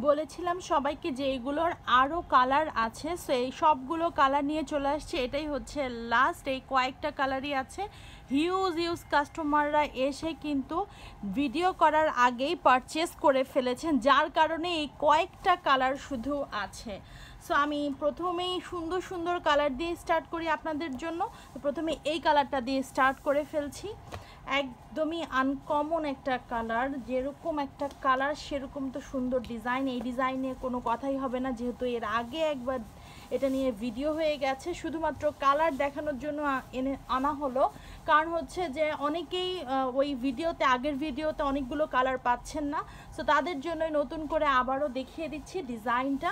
বলেছিলাম সবাইকে যে এগুলোর আরও কালার আছে, সো এই সবগুলো কালার নিয়ে চলে আসছে। এটাই হচ্ছে লাস্ট, এই কয়েকটা কালারই আছে। হিউজ কাস্টমাররা এসে কিন্তু ভিডিও করার আগেই পারচেস করে ফেলেছেন, যার কারণে এই কয়েকটা কালার শুধু আছে। সো আমি প্রথমেই সুন্দর সুন্দর কালার দিয়ে স্টার্ট করি আপনাদের জন্য। প্রথমে এই কালারটা দিয়ে স্টার্ট করে ফেলছি। একদমই আনকমন একটা কালার, যেরকম একটা কালার সেরকম তো সুন্দর ডিজাইন। এই ডিজাইনে কোনো কথাই হবে না, যেহেতু এর আগে একবার এটা নিয়ে ভিডিও হয়ে গেছে। শুধুমাত্র কালার দেখানোর জন্য আনা হলো, কারণ হচ্ছে যে অনেকেই ওই ভিডিওতে, আগের ভিডিওতে অনেকগুলো কালার পাচ্ছেন না, সো তাদের জন্যই নতুন করে আবারও দেখিয়ে দিচ্ছি ডিজাইনটা।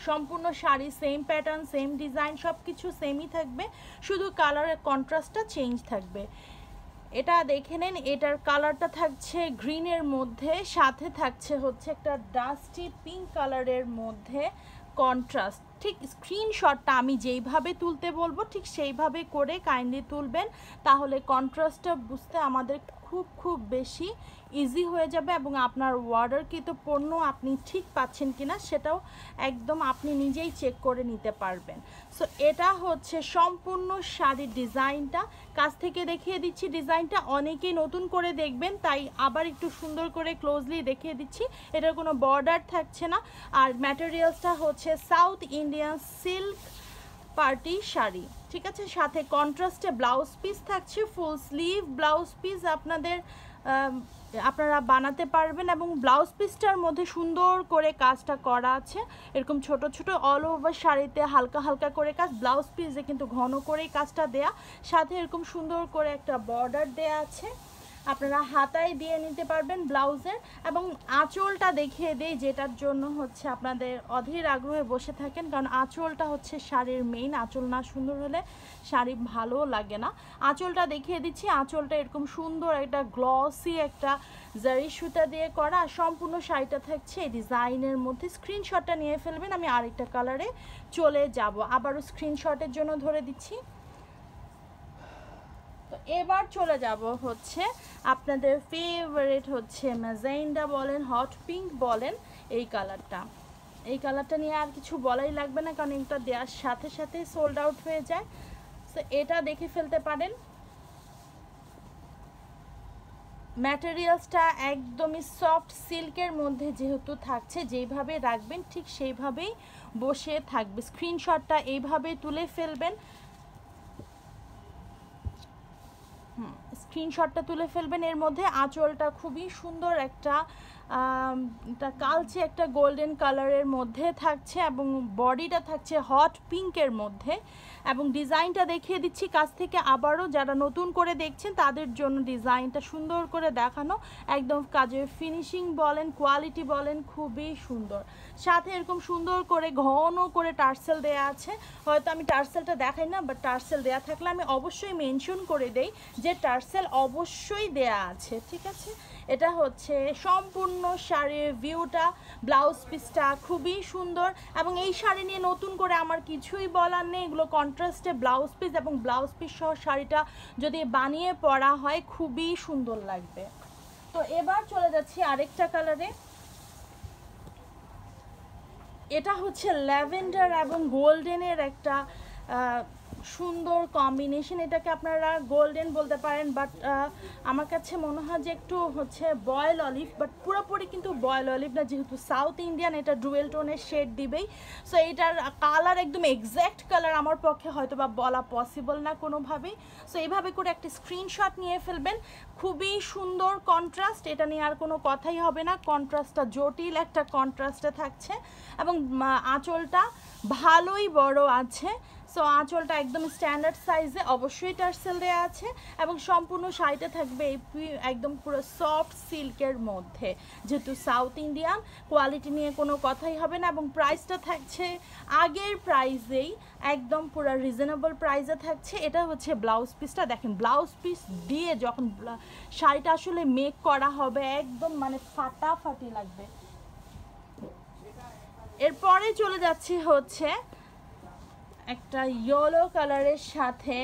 সম্পূর্ণ sari same pattern, same design, সব কিছু সেমই থাকবে, শুধু কালারের কন্ট্রাস্টটা চেঞ্জ থাকবে। এটা দেখে নেন, এটার কালারটা থাকছে গ্রিনের মধ্যে, সাথে থাকছে হচ্ছে একটা ডাস্টি পিঙ্ক কালারের মধ্যে কন্ট্রাস্ট। ঠিক স্ক্রিনশটটা আমি যেইভাবে তুলতে বলবো ঠিক সেইভাবে করে কাইন্ডলি তুলবেন, তাহলে কন্ট্রাস্টটা বুঝতে আমাদের খুব বেশি ইজি হয়ে যাবে, এবং আপনার অর্ডারকৃত পণ্য আপনি ঠিক পাচ্ছেন কিনা সেটাও একদম আপনি নিজেই চেক করে নিতে পারবেন। সো এটা হচ্ছে সম্পূর্ণ শাড়ির ডিজাইনটা। কাছ থেকে দেখিয়ে দিচ্ছি ডিজাইনটা, অনেকেই নতুন করে দেখবেন তাই আবার একটু সুন্দর করে ক্লোজলি দেখিয়ে দিচ্ছি। এটার কোনো বর্ডার থাকছে না, আর ম্যাটেরিয়ালসটা হচ্ছে south Indian silk party sari, ঠিক আছে। সাথে কন্ট্রাস্টে ব্লাউজ পিস থাকছে, ফুল স্লিভ ব্লাউজ পিস আপনারা বানাতে পারবেন, এবং ব্লাউজ পিসটার মধ্যে সুন্দর করে কাজটা করা আছে, এরকম ছোট ছোট অল ওভার শাড়িতে হালকা হালকা করে কাজ, ব্লাউজ পিসে কিন্তু ঘন করেই কাজটা দেয়া, সাথে এরকম সুন্দর করে একটা বর্ডার দেয়া আছে, আপনারা হাতায় দিয়ে নিতে পারবেন ব্লাউজের। এবং আঁচলটা দেখিয়ে দেই, যেটার জন্য হচ্ছে আপনাদের অধীর আগ্রহে বসে থাকেন, কারণ আঁচলটা হচ্ছে শাড়ির মেইন। আঁচল না সুন্দর হলে শাড়ি ভালো লাগে না। আঁচলটা দেখিয়ে দিচ্ছি, আঁচলটা এরকম সুন্দর একটা গ্লসি একটা জারি সুতা দিয়ে করা, সম্পূর্ণ শাড়িটা থাকছে এই ডিজাইনের মধ্যে। স্ক্রিনশটটা নিয়ে ফেলবেন, আমি আরেকটা কালারে চলে যাব, আবারও স্ক্রিনশটের জন্য ধরে দিচ্ছি। তো এবার চলে যাব হচ্ছে আপনাদের ফেভারিট হচ্ছে ম্যাজেন্ডা বলেন, হট পিঙ্ক বলেন, এই কালারটা নিয়ে আর কিছু বলাই লাগবে না, কারণ এটা দেওয়ার সাথে সাথে সোল্ড আউট হয়ে যায়। তো এটা দেখে ফেলতে পারেন। ম্যাটেরিয়ালসটা একদমই সফট সিল্কের মধ্যে যেহেতু থাকছে, যেইভাবে রাখবেন ঠিক সেইভাবেই বসে থাকবে। স্ক্রিনশটটা এইভাবে তুলে ফেলবেন, স্ক্রিনশটটা তুলে ফেলবেন। এর মধ্যে আঁচলটা খুবই সুন্দর একটা কালচে একটা গোল্ডেন কালারের মধ্যে থাকছে, এবং বডিটা থাকছে হট পিঙ্কের মধ্যে, এবং ডিজাইনটা দেখিয়ে দিচ্ছি কাছ থেকে আবারও, যারা নতুন করে দেখছেন তাদের জন্য ডিজাইনটা সুন্দর করে দেখানো, একদম কাজের ফিনিশিং বলেন, কোয়ালিটি বলেন, খুবই সুন্দর। সাথে এরকম সুন্দর করে ঘন করে টার্সেল দেয়া আছে, হয়তো আমি টার্সেলটা দেখাই না, বাট টার্সেল দেয়া থাকলে আমি অবশ্যই মেনশন করে দেই যে টার্সেল অবশ্যই দেয়া আছে, ঠিক আছে। এটা হচ্ছে সম্পূর্ণ শাড়ির ভিউটা, ব্লাউজ পিসটা খুবই সুন্দর, এবং এই শাড়ি নিয়ে নতুন করে আমার কিছুই বলার নেই। এগুলো কন্ট্রাস্টে ব্লাউজ পিস, এবং ব্লাউজ পিস সহ শাড়িটা যদি বানিয়ে পরা হয় খুবই সুন্দর লাগবে। তো এবার চলে যাচ্ছি আরেকটা কালারে। এটা হচ্ছে ল্যাভেন্ডার এবং গোল্ডেনের একটা সুন্দর কম্বিনেশন। এটাকে আপনারা গোল্ডেন বলতে পারেন, বাট আমার কাছে মনে হয় যে একটু হচ্ছে বয়েল অলিভ, বাট পুরোপুরি কিন্তু বয়েল অলিভ না, যেহেতু সাউথ ইন্ডিয়ান এটা ডুয়েল টোনের শেড দিবেই। সো এইটার কালার একদম এক্স্যাক্ট কালার আমার পক্ষে হয়তো বা বলা পসিবল না কোনোভাবেই। সো এইভাবে করে একটা স্ক্রিনশট নিয়ে ফেলবেন। খুবই সুন্দর কন্ট্রাস্ট, এটা নিয়ে আর কোনো কথাই হবে না, কন্ট্রাস্টটা জটিল একটা কন্ট্রাস্টে থাকছে, এবং আঁচলটা ভালোই বড় আছে। সো আঁচলটা একদম স্ট্যান্ডার্ড সাইজে, অবশ্যই টার্সেল দেওয়া আছে, এবং সম্পূর্ণ শাড়িটা থাকবে একদম পুরো সফট সিল্কের মধ্যে, যেহেতু সাউথ ইন্ডিয়ান কোয়ালিটি নিয়ে কোনো কথাই হবে না। এবং প্রাইসটা থাকছে আগের প্রাইসেই, একদম পুরো রিজনেবল প্রাইসে থাকছে। এটা হচ্ছে ব্লাউজ পিসটা, দেখেন ব্লাউজ পিস দিয়ে যখন শাড়িটা আসলে মেক করা হবে একদম মানে ফাটাফাটি লাগবে। এরপরে চলে যাচ্ছি হচ্ছে একটা ইয়েলো কালারের সাথে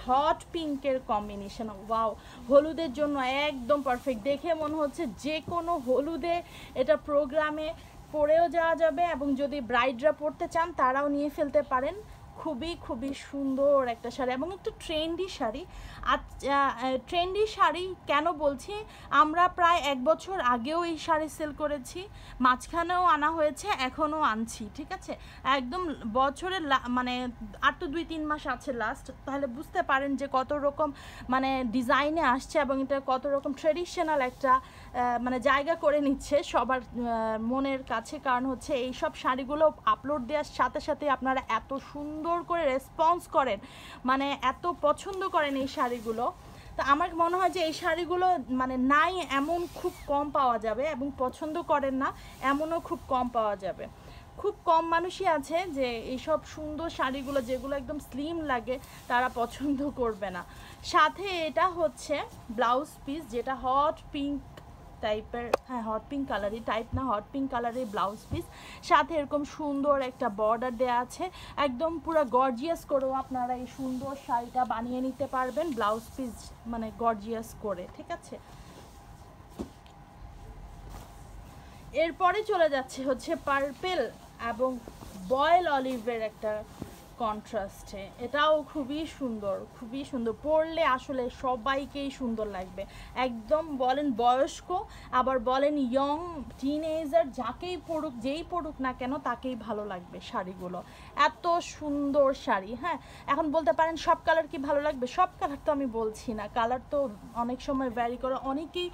হট পিঙ্কের কম্বিনেশন, ওয়াও, হলুদের জন্য একদম পারফেক্ট। দেখে মনে হচ্ছে যে কোনো হলুদে এটা প্রোগ্রামে পরেও যাওয়া যাবে, এবং যদি ব্রাইডরা পরতে চান তারাও নিয়ে ফেলতে পারেন। খুবই খুবই সুন্দর একটা শাড়ি এবং একটু ট্রেন্ডি শাড়ি। ট্রেন্ডি শাড়ি কেন বলছি, আমরা প্রায় 1 বছর আগেও এই শাড়ি সেল করেছি, মাঝখানেও আনা হয়েছে, এখনও আনছি, ঠিক আছে। একদম বছরের মানে আর তো 2-3 মাস আছে লাস্ট, তাহলে বুঝতে পারেন যে কত রকম মানে ডিজাইনে আসছে এবং এটা কত রকম ট্রেডিশনাল একটা মানে জায়গা করে নিচ্ছে সবার মনের কাছে। কারণ হচ্ছে এই সব শাড়িগুলো আপলোড দেওয়ার সাথে সাথে আপনারা এত সুন্দর করে রেসপন্স করেন, মানে এত পছন্দ করেন এই শাড়িগুলো। তো আমার মনে হয় যে এই শাড়িগুলো মানে নাই এমন খুব কম পাওয়া যাবে, এবং পছন্দ করেন না এমনও খুব কম পাওয়া যাবে। খুব কম মানুষই আছে যে এইসব সুন্দর শাড়িগুলো যেগুলো একদম স্লিম লাগে তারা পছন্দ করবে না। সাথে এটা হচ্ছে ব্লাউজ পিস, যেটা হট পিঙ্ক টাইপের, হ্যাঁ হট পিঙ্ক কালারই, টাইপ না, হট পিঙ্ক কালারের ব্লাউজ পিস। সাথে এরকম সুন্দর একটা বর্ডার দেওয়া আছে, একদম পুরো গর্জিয়াস করেও আপনারা এই সুন্দর শাড়িটা বানিয়ে নিতে পারবেন, ব্লাউজ পিস মানে গর্জিয়াস করে, ঠিক আছে। এরপরে চলে যাচ্ছে হচ্ছে পার্পেল এবং বয়েল অলিভের একটা কন্ট্রাস্টে, এটাও খুবই সুন্দর, খুবই সুন্দর, পরলে আসলে সবাইকেই সুন্দর লাগবে। একদম বলেন বয়স্ক, আবার বলেন ইয়ং, টিনেজার, যাকেই পড়ুক, যেই পড়ুক না কেন তাকেই ভালো লাগবে শাড়িগুলো। এত সুন্দর শাড়ি। হ্যাঁ, এখন বলতে পারেন সব কালার কি ভালো লাগবে, সব কালার তো আমি বলছি না, কালার তো অনেক সময় ভ্যারি করে। অনেকেই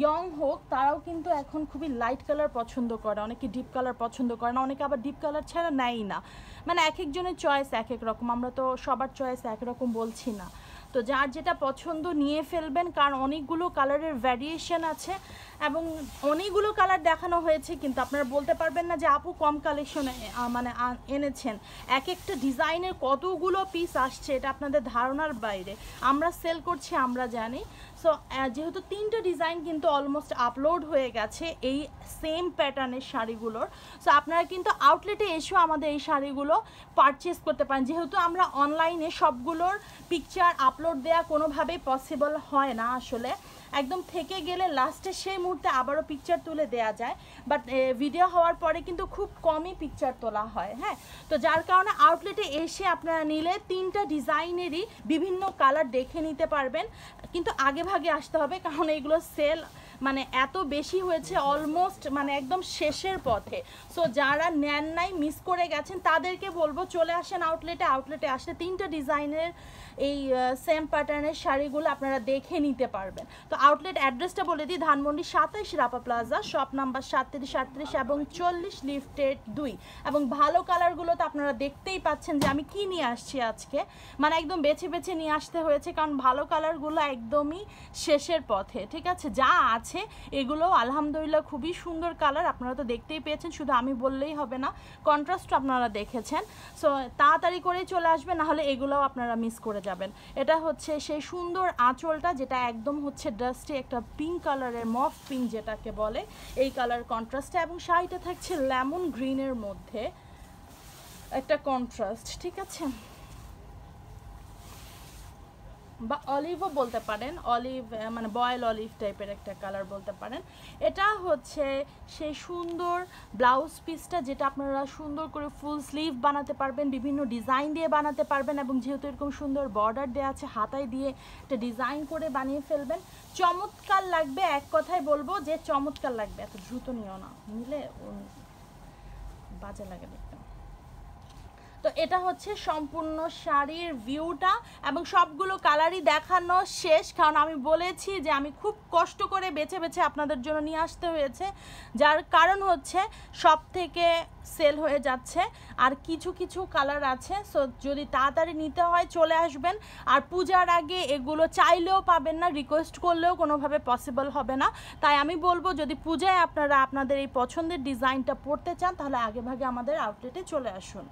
ইয়ং হোক তারাও কিন্তু এখন খুবই লাইট কালার পছন্দ করে, অনেকে ডিপ কালার পছন্দ করে না, অনেকে আবার ডিপ কালার ছাড়া নেয় না। মানে এক একজনের চয়েস এক এক রকম, আমরা তো সবার চয়েস একরকম বলছি না। তো যার যেটা পছন্দ নিয়ে ফেলবেন, কারণ অনেকগুলো কালারের ভ্যারিয়েশন আছে এবং অনেকগুলো কালার দেখানো হয়েছে, কিন্তু আপনারা বলতে পারবেন না যে আপু কম কালেকশন মানে এনেছেন। এক একটা ডিজাইনের কতগুলো পিস আসছে এটা আপনাদের ধারণার বাইরে। আমরা সেল করছি আমরা জানি। সো যেহেতু 3টে ডিজাইন কিন্তু অলমোস্ট আপলোড হয়ে গেছে এই সেম প্যাটার্নের শাড়িগুলোর, সো আপনারা কিন্তু আউটলেটে এসেও আমাদের এই শাড়িগুলো পারচেস করতে পারেন। যেহেতু আমরা অনলাইনে সবগুলোর পিকচার আপলোড দেওয়া কোনোভাবেই পসিবল হয় না আসলে, একদম থেকে গেলে লাস্টে সেই মুহূর্তে আবারও পিকচার তুলে দেয়া যায়, বাট ভিডিও হওয়ার পরে কিন্তু খুব কমই পিকচার তোলা হয়। হ্যাঁ, তো যার কারণে আউটলেটে এসে আপনারা নিলে 3টা ডিজাইনেরই বিভিন্ন কালার দেখে নিতে পারবেন, কিন্তু আগে ভাগে আসতে হবে, কারণ এইগুলো সেল মানে এত বেশি হয়েছে, অলমোস্ট মানে একদম শেষের পথে। সো যারা নেন নাই, মিস করে গেছেন, তাদেরকে বলবো চলে আসেন আউটলেটে। আউটলেটে আসলে 3টা ডিজাইনের এই সেম প্যাটার্নের শাড়িগুলো আপনারা দেখে নিতে পারবেন। তো আউটলেট অ্যাড্রেসটা বলে দিই, Dhanmondi 27 Rapa plaza, shop number 37, 38 এবং 40, লিফটেড 2। এবং ভালো কালারগুলো তো আপনারা দেখতেই পাচ্ছেন যে আমি কি নিয়ে আসছি আজকে, মানে একদম বেছে বেছে নিয়ে আসতে হয়েছে, কারণ ভালো কালারগুলো একদমই শেষের পথে, ঠিক আছে। যা আছে এগুলো আলহামদুলিল্লাহ খুবই সুন্দর কালার, আপনারা তো দেখতেই পেয়েছেন, শুধু আমি বললেই হবে না, কন্ট্রাস্ট আপনারা দেখেছেন। সো তাড়াতাড়ি করেই চলে আসবে, নাহলে এগুলোও আপনারা মিস করে যাবেন। এটা হচ্ছে সেই সুন্দর আঁচলটা, যেটা একদম হচ্ছে ডাস্টি একটা পিঙ্ক কালারের, মফ পিঙ্ক যেটাকে বলে, এই কালার কন্ট্রাস্টে, এবং শাড়িটা থাকছে লেমন গ্রিনের মধ্যে একটা কন্ট্রাস্ট, ঠিক আছে, বা অলিভও বলতে পারেন, অলিভ মানে বয়েল অলিভ টাইপের একটা কালার বলতে পারেন। এটা হচ্ছে সেই সুন্দর ব্লাউজ পিসটা, যেটা আপনারা সুন্দর করে ফুল স্লিভ বানাতে পারবেন, বিভিন্ন ডিজাইন দিয়ে বানাতে পারবেন, এবং যেহেতু এরকম সুন্দর বর্ডার দেওয়া আছে, হাতায় দিয়ে একটা ডিজাইন করে বানিয়ে ফেলবেন, চমৎকার লাগবে। এক কথায় বলবো যে চমৎকার লাগবে, এত দ্রুত নিও না, নিলে বাজে লাগে দেখতে। তো এটা হচ্ছে সম্পূর্ণ শাড়ির ভিউটা, এবং সবগুলো কালারই দেখানো শেষ, কারণ আমি বলেছি যে আমি খুব কষ্ট করে বেছে বেছে আপনাদের জন্য নিয়ে আসতে হয়েছে, যার কারণ হচ্ছে সব থেকে সেল হয়ে যাচ্ছে, আর কিছু কিছু কালার আছে। সো যদি তাড়াতাড়ি নিতে হয় চলে আসবেন, আর পূজার আগে এগুলো চাইলেও পাবেন না, রিকোয়েস্ট করলেও কোনোভাবে পসিবল হবে না। তাই আমি বলবো যদি পূজায় আপনারা আপনাদের এই পছন্দের ডিজাইনটা পড়তে চান, তাহলে আগে ভাগে আমাদের আউটলেটে চলে আসুন।